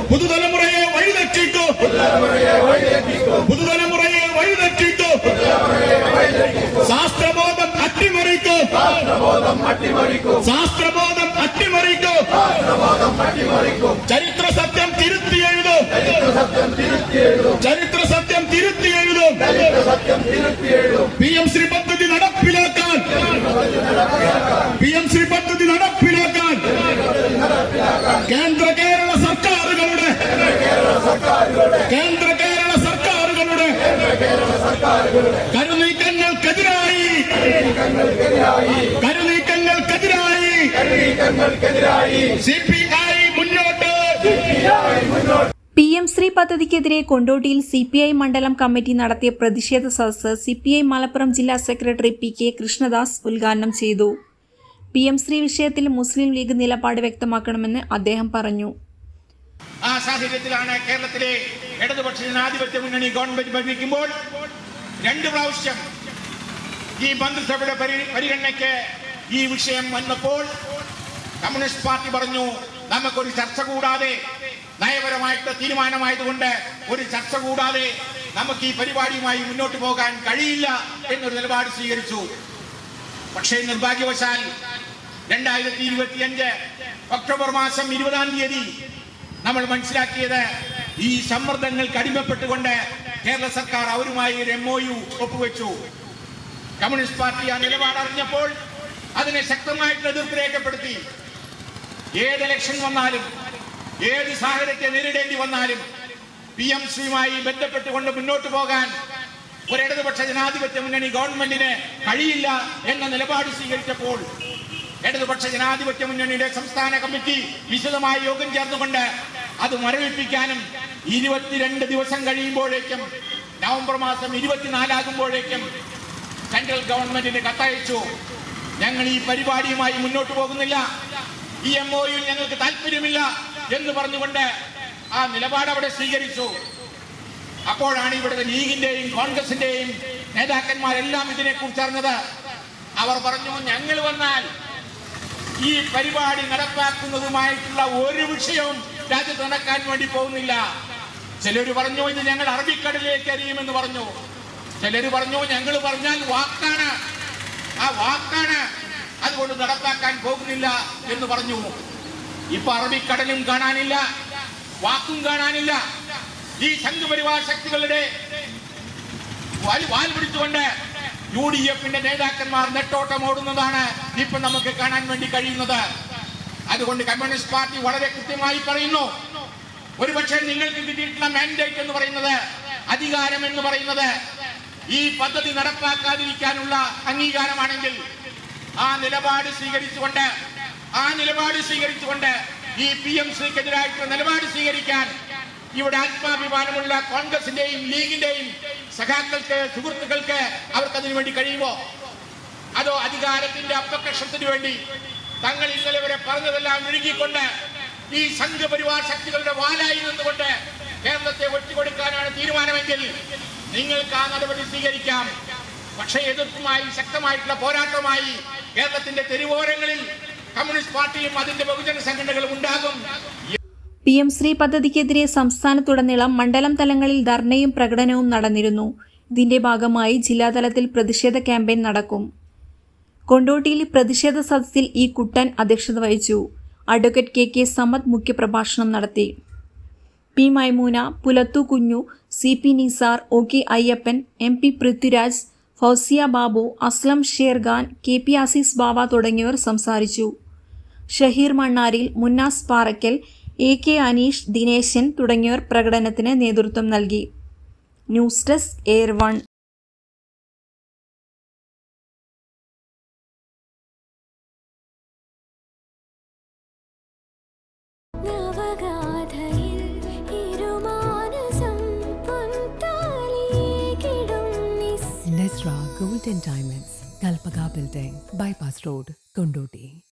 പുതുതലമുറയെ വഴിതെറ്റിട്ടു ശാസ്ത്രബോധം അട്ടിമറിക്കൂ ചരിത്ര സത്യം തിരുത്തി എഴുതും PM ശ്രീ പദ്ധതി നടപ്പിലാക്കാൻ കേന്ദ്ര കേരള സർക്കാരുകളുടെ കരുനീക്കങ്ങൾക്കെതിരായി CPI മുന്നോട്ട്. PM ശ്രീ പദ്ധതിക്കെതിരെ കൊണ്ടോട്ടിയിൽ CPI മണ്ഡലം കമ്മിറ്റി നടത്തിയ പ്രതിഷേധ സദസ്സ് CPI മലപ്പുറം ജില്ലാ സെക്രട്ടറി PK കൃഷ്ണദാസ് ഉദ്ഘാടനം ചെയ്തു. PM ശ്രീ വിഷയത്തിൽ മുസ്ലിം ലീഗ് നിലപാട് വ്യക്തമാക്കണമെന്ന് അദ്ദേഹം പറഞ്ഞു. ആ സാഹചര്യത്തിലാണ് കേരളത്തിലെ ഇടതുപക്ഷ ജനാധിപത്യ മുന്നണി ഗവൺമെന്റ് ഭരിക്കുമ്പോൾ 2 പ്രാവശ്യം ഈ മന്ത്രിസഭയുടെ പരിഗണനയ്ക്ക് ഈ വിഷയം വന്നപ്പോൾ കമ്മ്യൂണിസ്റ്റ് പാർട്ടി പറഞ്ഞു, നമുക്കൊരു ചർച്ച കൂടാതെ, നയപരമായിട്ട് തീരുമാനമായതുകൊണ്ട് ഒരു ചർച്ച കൂടാതെ നമുക്ക് ഈ പരിപാടിയുമായി മുന്നോട്ട് പോകാൻ കഴിയില്ല എന്നൊരു നിലപാട് സ്വീകരിച്ചു. പക്ഷേ നിർഭാഗ്യവശാൽ 2025 ഒക്ടോബർ മാസം 20-ാം തീയതി നമ്മൾ മനസ്സിലാക്കിയത്, ഈ സമ്മർദ്ദങ്ങൾക്ക് അടിമപ്പെട്ടുകൊണ്ട് കേരള സർക്കാർ അവരുമായി ഒരു MOU ഒപ്പുവെച്ചു. കമ്മ്യൂണിസ്റ്റ് പാർട്ടി ആ നിലപാട് അറിഞ്ഞപ്പോൾ അതിനെ ശക്തമായിട്ട് എതിർപ്പ് രേഖപ്പെടുത്തി. ഏത് ഇലക്ഷൻ വന്നാലും, ഏത് സാഹചര്യത്തെ നേരിടേണ്ടി വന്നാലും PM ശ്രീയുമായി ബന്ധപ്പെട്ടുകൊണ്ട് മുന്നോട്ട് പോകാൻ ഒരു ഇടതുപക്ഷ ജനാധിപത്യ മുന്നണി ഗവൺമെന്റിന് കഴിയില്ല എന്ന നിലപാട് സ്വീകരിച്ചപ്പോൾ ഇടതുപക്ഷ ജനാധിപത്യ മുന്നണിയുടെ സംസ്ഥാന കമ്മിറ്റി വിശദമായ യോഗം ചേർന്നുകൊണ്ട് അത് മരവിപ്പിക്കാനും 22 ദിവസം കഴിയുമ്പോഴേക്കും നവംബർ മാസം 24 ആകുമ്പോഴേക്കും സെൻട്രൽ ഗവൺമെന്റിന് കത്തയച്ചു. ഞങ്ങൾ ഈ പരിപാടിയുമായി മുന്നോട്ട് പോകുന്നില്ല, ഈ MOU ഞങ്ങൾക്ക് താല്പര്യമില്ല എന്ന് പറഞ്ഞുകൊണ്ട് ആ നിലപാട് അവിടെ സ്വീകരിച്ചു. അപ്പോഴാണ് ഇവിടുത്തെ ലീഗിന്റെയും കോൺഗ്രസിന്റെയും നേതാക്കന്മാരെല്ലാം ഇതിനെക്കുറിച്ച് അറിഞ്ഞത്. അവർ പറഞ്ഞു, ഞങ്ങൾ വന്നാൽ ഈ പരിപാടി നടപ്പാക്കുന്നതുമായിട്ടുള്ള ഒരു വിഷയവും രാജ്യത്ത് നടക്കാൻ വേണ്ടി പോകുന്നില്ല. ചിലർ പറഞ്ഞു, ഇത് ഞങ്ങൾ അറബിക്കടലിലേക്ക് എറിയുമെന്ന് പറഞ്ഞു. ചിലർ പറഞ്ഞു, ഞങ്ങൾ പറഞ്ഞാൽ വാക്കാണ്, ആ വാക്കാണ്, അതുകൊണ്ട് നടപ്പാക്കാൻ പോകുന്നില്ല എന്ന് പറഞ്ഞു. ഇപ്പൊ അറബിക്കടലും കാണാനില്ല, വാക്കും കാണാനില്ല. ഈ സംഘപരിവാർ ശക്തികളുടെ വാൽ പിടിച്ചുകൊണ്ട് UDF-ന്റെ നേതാക്കന്മാർ നെട്ടോട്ടം ഓടുന്നതാണ് ഇപ്പൊ നമുക്ക് കാണാൻ വേണ്ടി കഴിയുന്നത്. അതുകൊണ്ട് കമ്മ്യൂണിസ്റ്റ് പാർട്ടി വളരെ കൃത്യമായി പറയുന്നു, ഒരുപക്ഷെ നിങ്ങൾക്ക് കിട്ടിയിട്ടുള്ള മാൻഡേറ്റ് എന്ന് പറയുന്നത്, അധികാരം എന്ന് പറയുന്നത് ഈ പദ്ധതി നടപ്പാക്കാതിരിക്കാനുള്ള അംഗീകാരമാണെങ്കിൽ ആ നിലപാട് സ്വീകരിച്ചുകൊണ്ട് ഈ PM ശ്രീക്കെതിരായിട്ടുള്ള നിലപാട് സ്വീകരിക്കാൻ ഇവിടെ ആത്മാഭിമാനമുള്ള കോൺഗ്രസിന്റെയും ലീഗിന്റെയും സഖാക്കൾക്ക്, സുഹൃത്തുക്കൾക്ക് അവർക്കതിനു വേണ്ടി കഴിയുമോ? അതോ അധികാരത്തിന്റെ അപകർഷത്തിന് വേണ്ടി തങ്ങൾ ഇന്നലെ വരെ പറഞ്ഞതെല്ലാം ഒഴുകിക്കൊണ്ട് ഈ സംഘപരിവാർ ശക്തികളുടെ വാലായി നിന്നുകൊണ്ട് കേരളത്തെ ഒറ്റുകൊടുക്കാനാണ് തീരുമാനമെങ്കിൽ നിങ്ങൾക്ക് ആ നടപടി സ്വീകരിക്കാം. പക്ഷേ എതിർപ്പുമായി ശക്തമായിട്ടുള്ള പോരാട്ടമായി കേരളത്തിന്റെ തെരുവോരങ്ങളിൽ കമ്മ്യൂണിസ്റ്റ് പാർട്ടിയും അതിന്റെ ബഹുജന സംഘടനകളും ഉണ്ടാകും. PM ശ്രീ പദ്ധതിക്കെതിരെ സംസ്ഥാനത്തുടനീളം മണ്ഡലം തലങ്ങളിൽ ധർണയും പ്രകടനവും നടന്നിരുന്നു. ഇതിന്റെ ഭാഗമായി ജില്ലാതലത്തിൽ പ്രതിഷേധ ക്യാമ്പയിൻ നടക്കും. കൊണ്ടോട്ടിയിൽ പ്രതിഷേധ സദസ്സിൽ E. കുട്ടൻ അധ്യക്ഷത വഹിച്ചു. അഡ്വക്കേറ്റ് KK സമദ് മുഖ്യപ്രഭാഷണം നടത്തി. P. മൈമൂന, പുലത്തു കുഞ്ഞു, CP Nisar, OK Ayyappan, MP Prithviraj, Fousiya Babu, Aslam Sher Khan, KP Azeez ബാവ തുടങ്ങിയവർ സംസാരിച്ചു. ഷഹീർ മണ്ണാരിൽ, മുന്നാസ് പാറയ്ക്കൽ, AK അനീഷ്, ദിനേശൻ തുടങ്ങിയവർ പ്രകടനത്തിന് നേതൃത്വം നൽകി. News desk air 1. Lesra Gold and Diamonds, Kalpaga Building, Bypass Road, Kondoti.